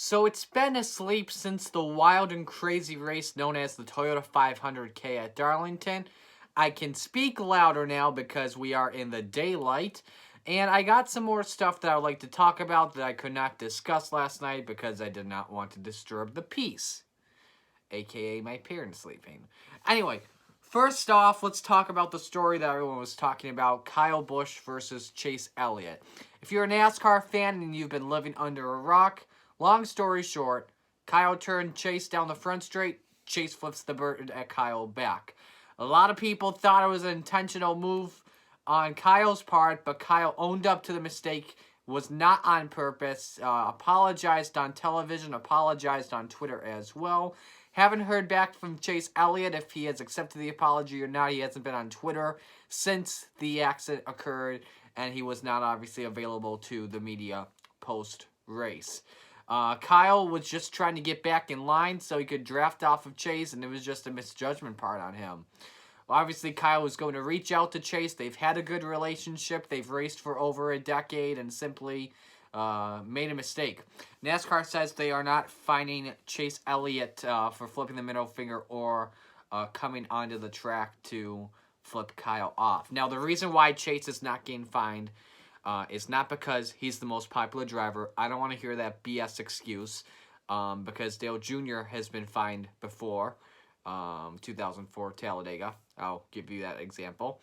So it's been asleep since the wild and crazy race known as the Toyota 500K at Darlington. I can speak louder now because we are in the daylight. And I got some more stuff that I would like to talk about that I could not discuss last night because I did not want to disturb the peace, aka my parents sleeping. Anyway, first off, let's talk about the story that everyone was talking about, Kyle Busch versus Chase Elliott. If you're a NASCAR fan and you've been living under a rock, long story short, Kyle turned Chase down the front straight, Chase flips the bird at Kyle back. A lot of people thought it was an intentional move on Kyle's part, but Kyle owned up to the mistake, was not on purpose, apologized on television, apologized on Twitter as well. Haven't heard back from Chase Elliott if he has accepted the apology or not. He hasn't been on Twitter since the accident occurred, and he was not obviously available to the media post-race. Kyle was just trying to get back in line so he could draft off of Chase, and it was just a misjudgment part on him. Well, obviously, Kyle was going to reach out to Chase. They've had a good relationship. They've raced for over a decade and simply made a mistake. NASCAR says they are not fining Chase Elliott for flipping the middle finger or coming onto the track to flip Kyle off. Now, the reason why Chase is not getting fined is not because he's the most popular driver. I don't want to hear that BS excuse because Dale Jr. has been fined before. 2004 Talladega. I'll give you that example.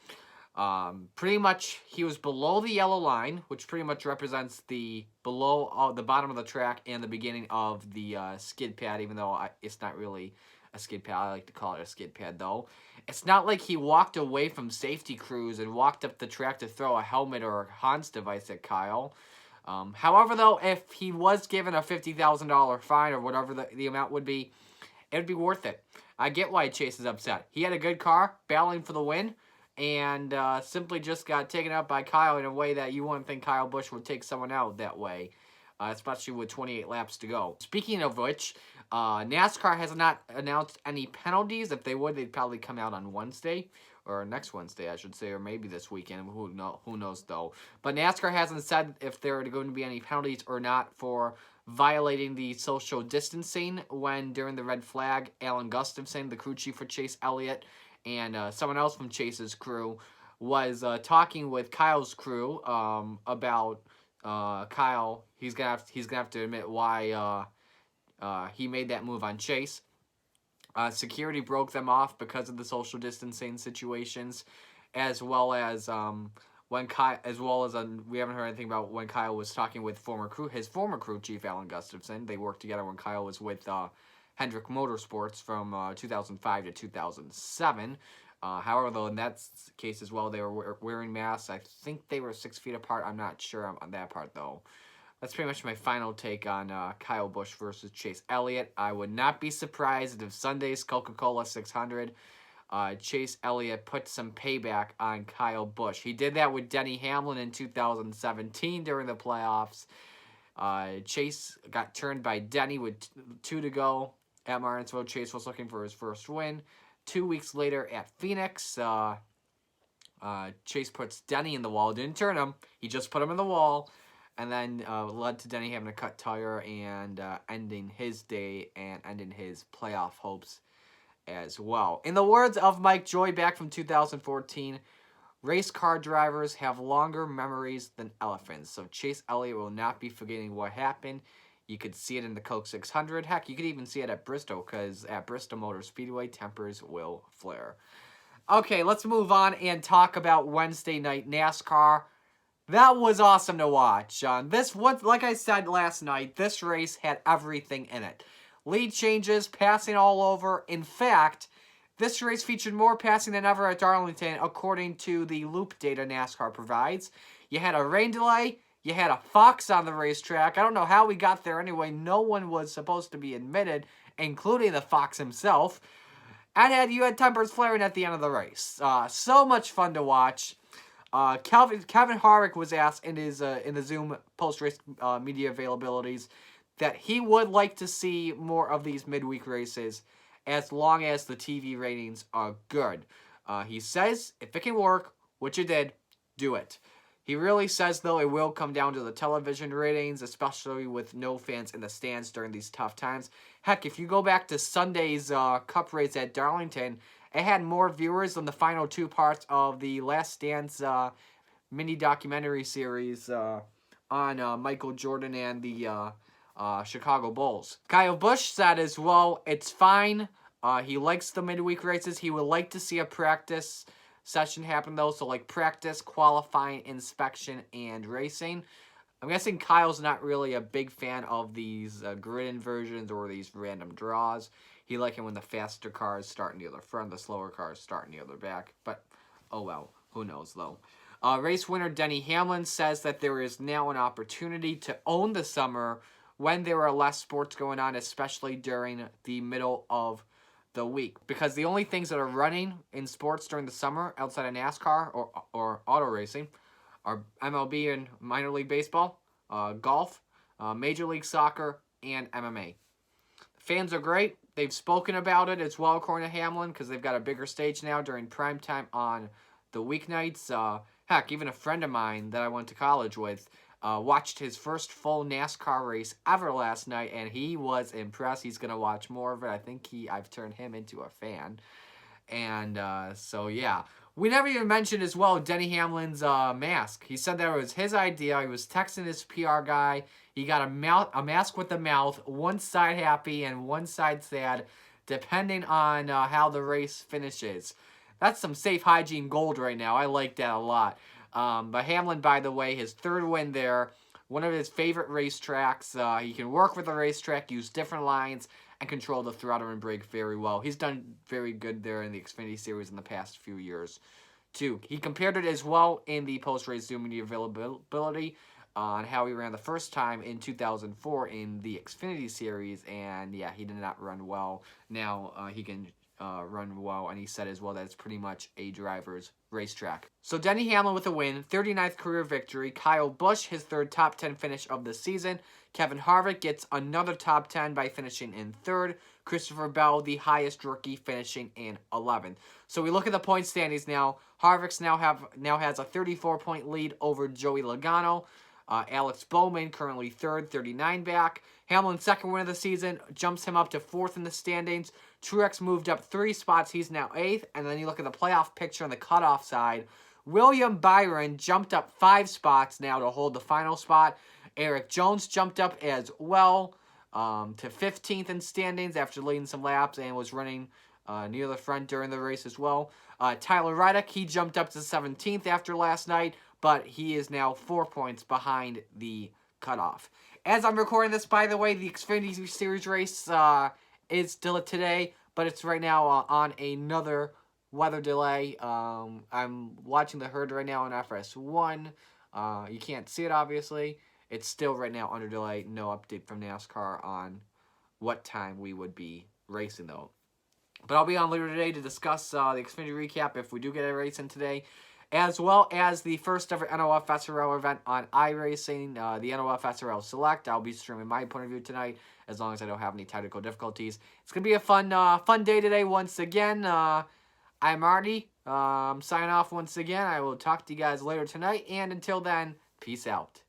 Pretty much, he was below the yellow line, which pretty much represents the bottom of the track and the beginning of the skid pad, even though it's not really a skid pad. I like to call it a skid pad, though. It's not like he walked away from safety crews and walked up the track to throw a helmet or a Hans device at Kyle. However, though, if he was given a $50,000 fine or whatever the amount would be, it would be worth it. I get why Chase is upset. He had a good car, battling for the win, and simply just got taken out by Kyle in a way that you wouldn't think Kyle Busch would take someone out that way, especially with 28 laps to go. Speaking of which, NASCAR has not announced any penalties. If they would, they'd probably come out on Wednesday, or next Wednesday, I should say, or maybe this weekend. Who knows, though. But NASCAR hasn't said if there are going to be any penalties or not for violating the social distancing when during the red flag, Alan Gustafson, the crew chief for Chase Elliott, and someone else from Chase's crew was talking with Kyle's crew about Kyle. He's gonna have to admit why he made that move on Chase. Security broke them off because of the social distancing situations, as well as we haven't heard anything about when Kyle was talking with his former crew chief, Alan Gustafson. They worked together when Kyle was with Hendrick Motorsports from 2005 to 2007. However, though, in that case as well, they were wearing masks. I think they were 6 feet apart. I'm not sure on that part, though. That's pretty much my final take on Kyle Busch versus Chase Elliott. I would not be surprised if Sunday's Coca-Cola 600 Chase Elliott put some payback on Kyle Busch. He did that with Denny Hamlin in 2017 during the playoffs. Chase got turned by Denny with 2 to go at Martinsville. Chase was looking for his first win. 2 weeks later at Phoenix, Chase puts Denny in the wall. Didn't turn him. He just put him in the wall. And then led to Denny having a cut tire and ending his day and ending his playoff hopes as well. In the words of Mike Joy back from 2014, race car drivers have longer memories than elephants. So Chase Elliott will not be forgetting what happened. You could see it in the Coke 600. Heck, you could even see it at Bristol, because at Bristol Motor Speedway, tempers will flare. Okay, let's move on and talk about Wednesday night NASCAR. That was awesome to watch. Like I said last night, this race had everything in it. Lead changes, passing all over. In fact, this race featured more passing than ever at Darlington, according to the loop data NASCAR provides. You had a rain delay. You had a fox on the racetrack. I don't know how we got there anyway. No one was supposed to be admitted, including the fox himself. And you had tempers flaring at the end of the race. So much fun to watch. Kevin Harvick was asked in the Zoom post-race media availabilities that he would like to see more of these midweek races as long as the TV ratings are good. He says if it can work, which it did, do it. He really says, though, it will come down to the television ratings, especially with no fans in the stands during these tough times. Heck, if you go back to Sunday's Cup race at Darlington, it had more viewers than the final two parts of the Last Dance mini documentary series on Michael Jordan and the Chicago Bulls. Kyle Busch said as well, it's fine. He likes the midweek races. He would like to see a practice session happen, though. So, like, practice, qualifying, inspection, and racing. I'm guessing Kyle's not really a big fan of these grid inversions or these random draws. He likes it when the faster cars start near the front, the slower cars start near the back. But, oh well, who knows, though. Race winner Denny Hamlin says that there is now an opportunity to own the summer when there are less sports going on, especially during the middle of the week. Because the only things that are running in sports during the summer outside of NASCAR or auto racing are MLB and minor league baseball, golf, Major League Soccer, and MMA. Fans are great. They've spoken about it as well, according to Hamlin, because they've got a bigger stage now during prime time on the weeknights. Heck, even a friend of mine that I went to college with watched his first full NASCAR race ever last night, and he was impressed. He's going to watch more of it. I think I've turned him into a fan. And so, yeah. We never even mentioned as well Denny Hamlin's mask. He said that it was his idea. He was texting his PR guy. He got a mask with a mouth, one side happy and one side sad, depending on how the race finishes. That's some safe hygiene gold right now. I like that a lot. But Hamlin, by the way, his third win there, one of his favorite racetracks. He can work with the racetrack, use different lines, and control the throttle and brake very well. He's done very good there in the Xfinity Series in the past few years, too. He compared it as well in the post-race Zoom media availability on how he ran the first time in 2004 in the Xfinity Series, and yeah, he did not run well. Now he can run well, and he said as well that it's pretty much a driver's racetrack. So Denny Hamlin with a win, 39th career victory. Kyle Busch, his third top 10 finish of the season. Kevin Harvick gets another top 10 by finishing in third. Christopher Bell, the highest rookie, finishing in 11th. So we look at the point standings now. Harvick's now has a 34-point lead over Joey Logano. Alex Bowman, currently third, 39 back. Hamlin's second win of the season jumps him up to fourth in the standings. Truex moved up 3 spots. He's now 8th. And then you look at the playoff picture on the cutoff side. William Byron jumped up 5 spots now to hold the final spot. Eric Jones jumped up as well to 15th in standings after leading some laps and was running near the front during the race as well. Tyler Reddick, he jumped up to 17th after last night, but he is now 4 points behind the cutoff. As I'm recording this, by the way, the Xfinity Series race is still today, but it's right now on another weather delay. I'm watching the herd right now on FS1. You can't see it, obviously. It's still right now under delay. No update from NASCAR on what time we would be racing, though. But I'll be on later today to discuss the Xfinity recap if we do get a race in today, as well as the first ever NOF SRL event on iRacing, the NOF SRL Select. I'll be streaming my point of view tonight, as long as I don't have any technical difficulties. It's going to be a fun day today once again. I'm Marty. Signing off once again. I will talk to you guys later tonight, and until then, peace out.